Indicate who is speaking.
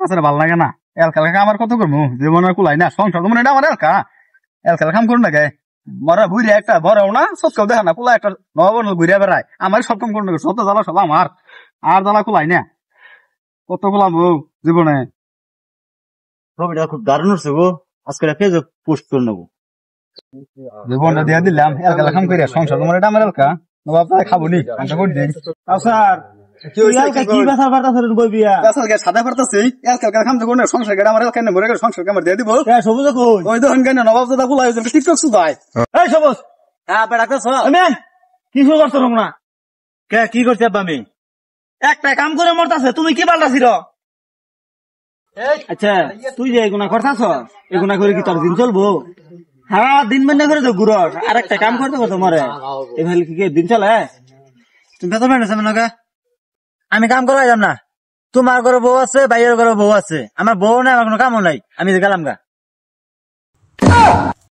Speaker 1: আসলে ভাল লাগে না এলকা লেখা আমার কত করবো জীবনের কুলাই না সংসার মানে এটা আমার এলকা লেখা করুন না গে মরা বুড়িয়া একটা বড় না সবকেও দেখা না কুলা একটা নবন ঘুরিয়া বেড়ায় আমার সব কাম করুন সব তো জ্বালা সব আমার আর জ্বালা কুলাই না কত কুলাবো জীবনে
Speaker 2: ছবিটা খুব দারুণ হচ্ছে গো, আজকে পেজে পোস্ট করে নেবো।
Speaker 1: জীবনটা দিয়ে দিলাম এলকা লেখাম করে সংসার তোমার এটা আমার এলকা নবাব তাই খাবো নি আমি করে দিই
Speaker 2: স্যার কি ব্যথা বার্তা বই বিয়া
Speaker 1: সাদা করতেছি এলকা লেখাম তো কোনো সংসার গেলে আমার এলকা মরে গেলে সংসার আমার দিয়ে দিব
Speaker 2: সবুজ কই
Speaker 1: ওই দেখুন কেন নবাব দাদা কুলাই টিকটক শুধায়
Speaker 2: এই সবুজ
Speaker 1: হ্যাঁ বেড়াতেছ
Speaker 2: কি শুরু করছো না কে কি করছি আব্বা আমি একটা কাম করে মরতাছে তুমি কি পাল্টাছিল? আচ্ছা তুই যে এগুনা করতাছ এগুনা করে কি তোর দিন চলবো? হ্যাঁ দিন বন্ধ করে তো ঘুরস আর একটা কাম করতে করতে মরে এভাবে কি দিন চলে? তুমি তো বেড়েছে মনে আমি কাম করা যাম না, তোমার ঘরে বউ আছে বাইরের ঘরে বউ আছে, আমার বউ নাই আমার কোনো কামও নাই, আমি গেলাম গা।